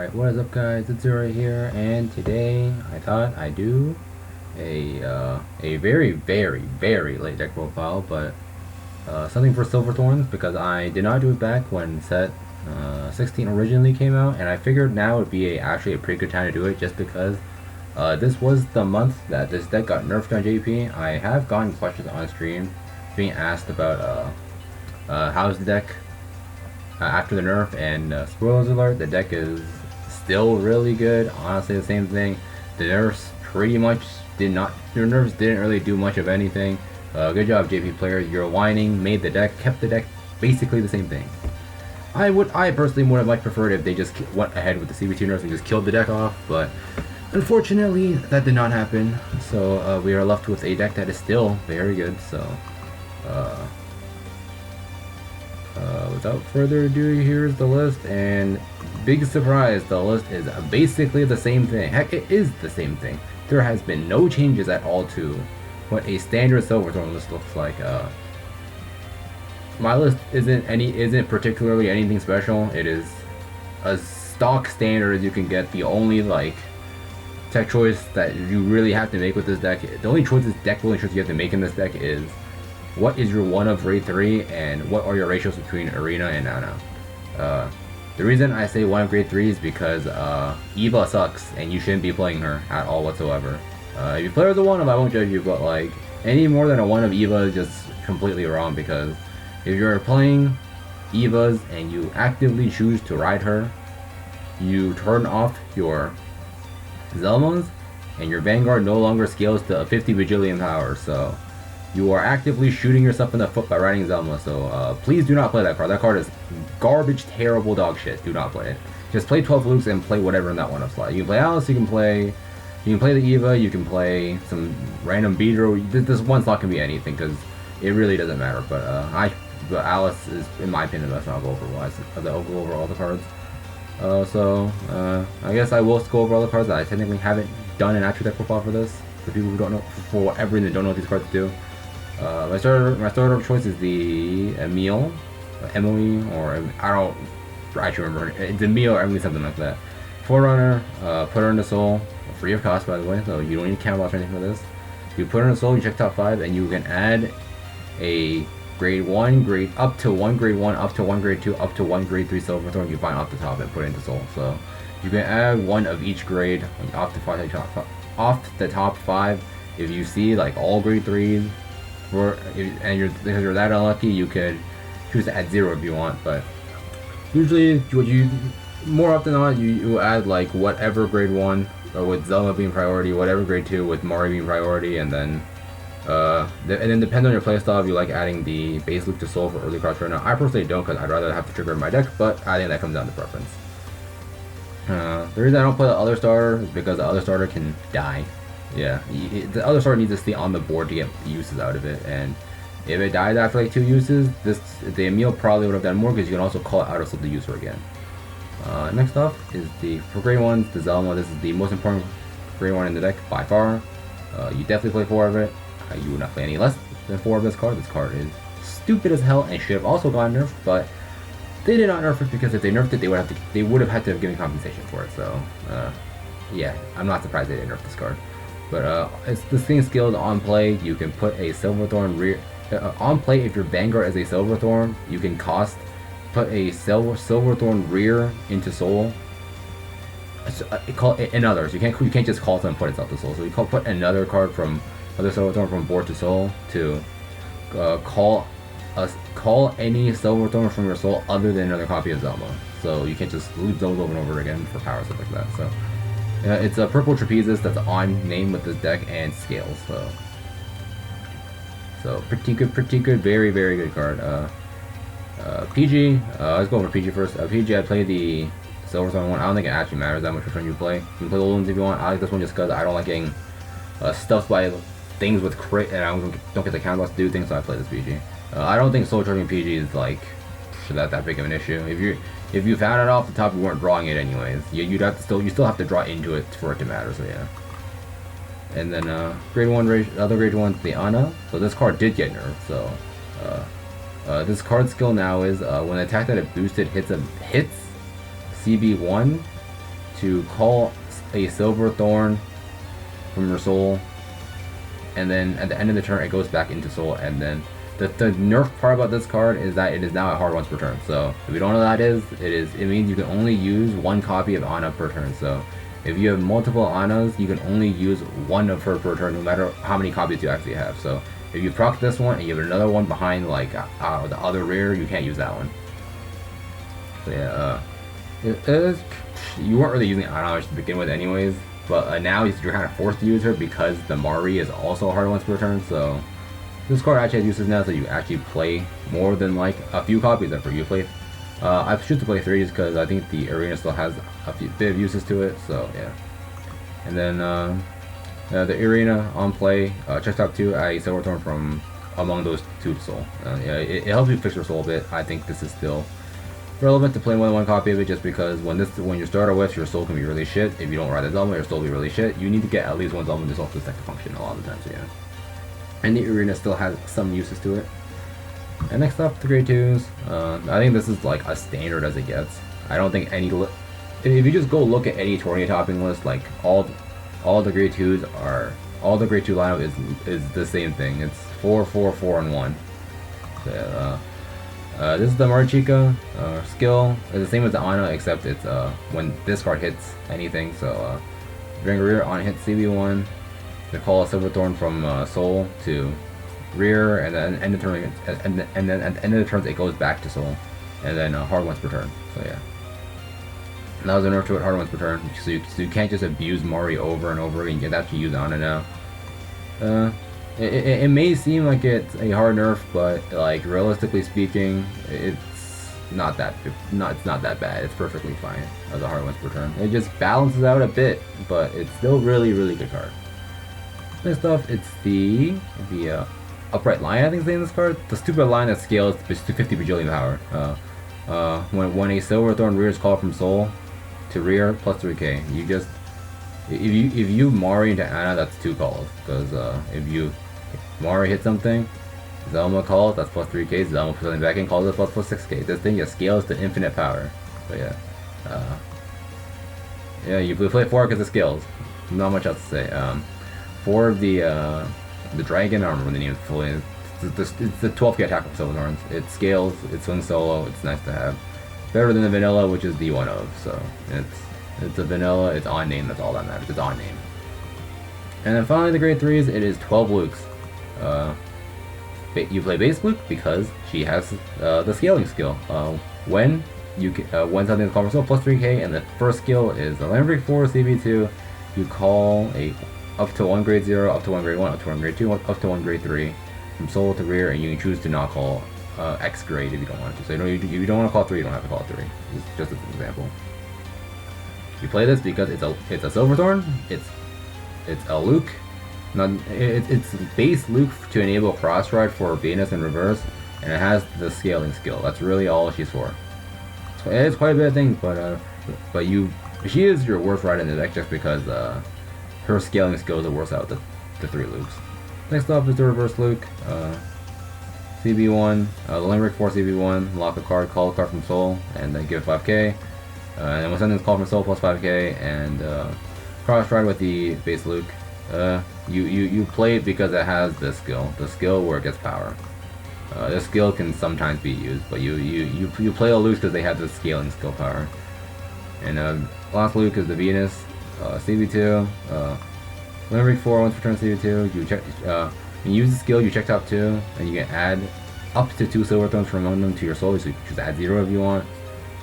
Alright, what is up guys, it's Zero here, and today I thought I'd do a very late deck profile, but something for Silver Thorns, because I did not do it back when set 16 originally came out, and I figured now would be actually a pretty good time to do it, just because this was the month that this deck got nerfed on JP. I have gotten questions on stream being asked about how's the deck after the nerf, and spoilers alert, the deck is still really good. Honestly, the same thing. The nerfs pretty much nerfs didn't really do much of anything. Good job, JP player. Your whining made the deck, kept the deck basically the same thing. I personally would have much preferred if they just went ahead with the CB2 nerfs and just killed the deck off, but unfortunately that did not happen. So we are left with a deck that is still very good. So without further ado, here's the list, and big surprise, the list is basically the same thing. Heck, it is the same thing. There has been no changes at all to what a standard Silverthorn list looks like. My list isn't particularly anything special. It is a stock standard as you can get. The only tech choice that you really have to make with this deck, the only deck building choice you have to make in this deck is what is your 1 of grade 3 and what are your ratios between Arena and Nana. The reason I say 1 of grade 3 is because Eva sucks and you shouldn't be playing her at all whatsoever. If you play her as a 1 of, I won't judge you, but any more than a 1 of Eva is just completely wrong, because if you're playing Evas and you actively choose to ride her, you turn off your Zelmas and your Vanguard no longer scales to 50 bajillion power, so you are actively shooting yourself in the foot by riding Zelma. So please do not play that card. That card is garbage, terrible dog shit. Do not play it. Just play 12 Lukes and play whatever in that 1 of slot. You can play Alice, you can play the Eva, you can play some random Beedro. This 1 slot can be anything, because it really doesn't matter. But Alice is, in my opinion, the best I'll go over all the cards. I guess I will go over all the cards that I technically haven't done an actual deck profile for this. For people who don't know, for whatever reason, don't know what these cards do. My starter of choice is the Emile, or I don't actually remember. It's Emile or Emily, something like that. Forerunner, put her into Soul, free of cost by the way, so you don't need Camelot or anything for this. You put her in Soul, you check top 5, and you can add a grade 1, up to 1 grade 1, up to 1 grade 2, up to 1 grade 3 Silverthorn you find off the top and put it into Soul. So you can add 1 of each grade off the top 5. If you see all grade 3s, because you're that unlucky, you could choose to add 0 if you want, but usually more often than not, you add whatever grade 1 with Zelma being priority, whatever grade 2 with Mari being priority, and then depending on your playstyle, if you like adding the base Luke to Soul for early cards right now. I personally don't, because I'd rather have the trigger in my deck, but I think that comes down to preference. The reason I don't play the other starter is because the other starter can die. Yeah, the other starter needs to stay on the board to get uses out of it, and if it died after 2 uses, the Emile probably would have done more, because you can also call it out of slip the user again. Next up is for grade 1s, the Zelma. This is the most important grade 1 in the deck by far. You definitely play 4 of it. You would not play any less than 4 of this card. This card is stupid as hell and should have also gotten nerfed, but they did not nerf it, because if they nerfed it, they would have had to have given compensation for it. So yeah, I'm not surprised they didn't nerf this card. But this thing is skilled on play. You can put a Silverthorn rear on play. If your Vanguard is a Silverthorn, you can put a Silverthorn rear into Soul. Call it in others. You can't just call someone and put itself to Soul. So you put another card from other Silverthorn from board to Soul to call any Silverthorn from your Soul other than another copy of Zelma. So you can't just loop those over and over again for power, stuff like that. So it's a purple Trapezist that's on name with this deck and scales. So pretty good, very good card. PG, let's go over PG first. PG, I play the Silverthorn one. I don't think it actually matters that much which one you play. You can play the old ones if you want. I like this one just because I don't like getting stuffed by things with crit, and I don't get the counter to do things, so I play this PG. I don't think soul charging PG is that big of an issue. If you found it off the top, you weren't drawing it anyways. You still have to draw into it for it to matter. So yeah. And then grade 1, other grade 1's the Ana. So this card did get nerfed. So this card skill now is when the attack that it boosted hits CB1, to call a silver Thorn from your soul, and then at the end of the turn it goes back into soul. And then the nerf part about this card is that it is now a hard once per turn. So if you don't know what that is, it means you can only use one copy of Ana per turn. So if you have multiple Anas, you can only use one of her per turn, no matter how many copies you actually have. So if you proc this one and you have another one behind like the other rear, you can't use that one. So yeah, you weren't really using Ana to begin with anyways, but now you're kind of forced to use her because the Mari is also a hard once per turn. So this card actually has uses now, so you actually play more than like a few copies of her. You play, I choose to play 3 just because I think the arena still has a bit of uses to it. So yeah, and then the arena on play checks out 2 a Silver Thorn from among those 2 soul. Yeah, it helps you fix your soul a bit. I think this is still relevant to play more than one copy of it, just because when you start out with, your soul can be really shit. If you don't ride the Zelma, your soul will be really shit. You need to get at least one Zelma just off this deck to function a lot of the time. So yeah. And the arena still has some uses to it. And next up, the grade 2s. I think this is like as standard as it gets. I don't think any... If you just go look at any tournament topping list, like all the grade 2s are... All the grade 2 lineup is the same thing. It's 4, 4, 4, and 1. So, this is the Marichica skill. It's the same as the Ana, except it's when this card hits anything. So during rear on hit CB1, to call a Silver Thorn from Soul to rear, and then end the turn, and then at the end of the turns it goes back to Soul, and then hard once per turn. So yeah, and that was a nerf to it, hard once per turn. So you can't just abuse Mari over and over again. You can actually use Ana now. It may seem like it's a hard nerf, but like realistically speaking, it's not that bad. It's perfectly fine as a hard once per turn. It just balances out a bit, but it's still really good card. Next up, it's the upright line. I think is the name of this card. The stupid line that scales to 50 bajillion power. When a Silver Thorn rear is called from Soul to rear plus 3k, you just if you Mari into Ana, that's 2 calls, because if you Mari hit something, Zelma calls, that's plus 3k, Zelma puts something back in, calls it plus 6k. This thing just scales to infinite power. But yeah, yeah, you play 4 because it scales. Not much else to say. For the dragon, I don't remember the name fully. It's the 12k attack from Silver Thorns. It scales, it swings solo, it's nice to have. Better than the vanilla, which is the one of, so it's a vanilla, it's on name, that's all that matters, it's on name. And then finally the grade 3s, it is 12 Lukes. You play base Luke because she has the scaling skill. When something is called for soul plus 3k, and the first skill is the Land Break 4 CB2, you call a up to 1 grade 0, up to 1 grade 1, up to 1 grade 2, up to 1 grade 3 from soul to rear, and you can choose to not call X grade if you don't want to. So if you don't want to call 3, you don't have to call 3. Just as an example. You play this because it's a Silver Thorn. It's a Luke. It's base Luke to enable cross ride for Venus in reverse, and it has the scaling skill. That's really all she's for. So it's quite a bit of things, but she is your worst ride in the deck just because her scaling skills are worse out the 3 Lukes. Next up is the reverse Luke. CB1, the Limerick 4 CB1, lock a card, call a card from Soul, and then give 5k. And when something's called from Soul plus 5k, and cross ride with the base Luke. You play it because it has this skill. The skill where it gets power. This skill can sometimes be used, but you play a Luke because they have the scaling skill power. And last Luke is the Venus, CB2. Limerick 4 once per turn CB2. You use the skill, you check top 2, and you can add up to 2 Silver Thorns from among them to your soul. So you just add 0 if you want,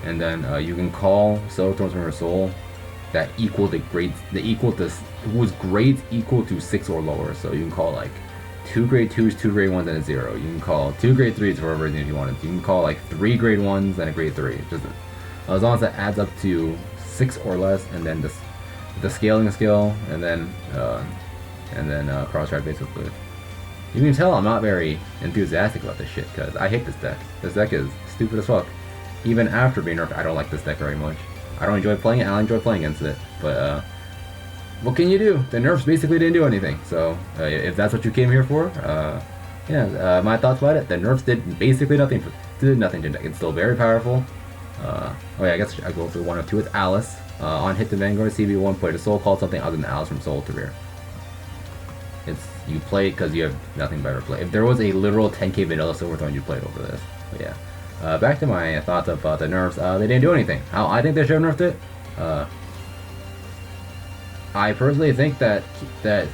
and then you can call Silver Thorns from your soul that equal the grades, whose grades equal to 6 or lower. So you can call like 2 grade 2s, 2 grade 1s, and a 0. You can call 2 grade 3s for whatever reason if you wanted. You can call like 3 grade 1s and a grade 3. Just as long as that adds up to 6 or less, and then the scaling skill, and then cross ride basically. You can tell I'm not very enthusiastic about this shit because I hate this deck. This deck is stupid as fuck. Even after being nerfed, I don't like this deck very much. I don't enjoy playing it, I don't enjoy playing against it, but what can you do? The nerfs basically didn't do anything, so if that's what you came here for, yeah, my thoughts about it, the nerfs did basically nothing to the deck. It's still very powerful, Oh yeah, I guess I go through one of two with Alice. On hit the Vanguard, CB1, put a soul, call something other than Alice from soul to rear. It's you play it because you have nothing better to play. If there was a literal 10k vanilla Silverthorn, you'd play it over this. But yeah. Back to my thoughts about the nerfs. They didn't do anything. How I think they should have nerfed it. I personally think that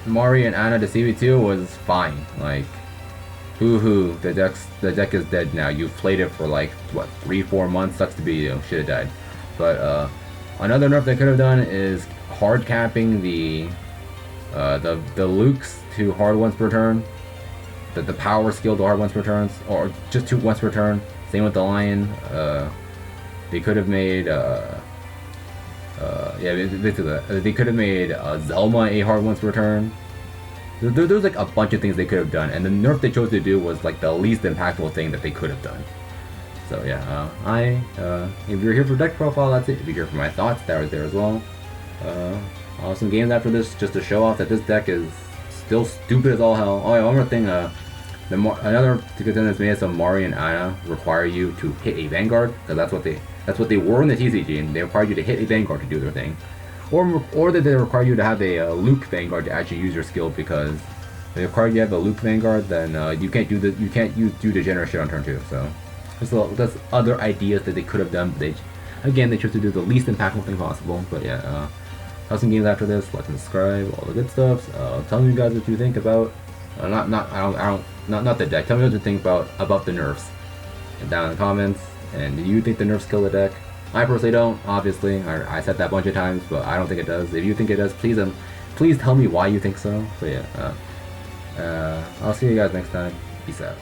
Mari and Anna to CB2 was fine. Like, hoo, the deck is dead now. You've played it for like what 3-4 months. Sucks to be you. Should have died. But another nerf they could have done is hard capping the Lukes to hard once per turn. The power skill to hard once per turns, or just 2 once per turn. Same with the Lion. They could have made yeah, they could have made Zelma a hard once per turn. There's like a bunch of things they could have done, and the nerf they chose to do was like the least impactful thing that they could have done. So yeah, if you're here for deck profile, that's it. If you're here for my thoughts, that was there as well. I'll have some games after this just to show off that this deck is still stupid as all hell. Oh yeah, one more thing. Another good thing that's made it so Mari and Anna require you to hit a Vanguard, because that's what they were in the TCG, and they required you to hit a Vanguard to do their thing, or that they require you to have a Luke Vanguard to actually use your skill, because if they require you to have a Luke Vanguard, then you can't do do degenerate shit on turn 2. So that's other ideas that they could have done, but they chose to do the least impactful thing possible. But yeah, have some games after this. Like and subscribe, all the good stuff. Tell me you guys what you think about not the deck. Tell me what you think about the nerfs down in the comments. And do you think the nerfs kill the deck? I personally don't. Obviously, I said that a bunch of times, but I don't think it does. If you think it does, please tell me why you think so. So yeah, I'll see you guys next time. Peace out.